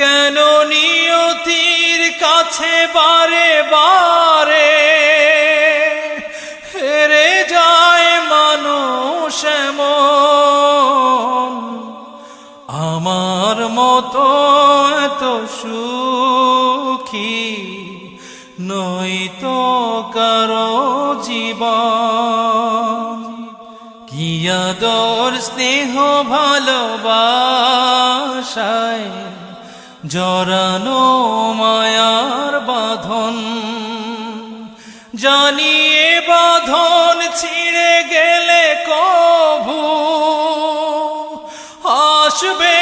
কেন নিয়তির কাছে বারে বারে হেরে যায় মানুষ এমন? আমার মতো এত সুখী নই তো কারো জীবন। কি আদর স্নেহ ভালোবাসায় জড়ানো মায়ার বাঁধন, জানিয়ে বাঁধন ছিঁড়ে গেলে কভু আসবে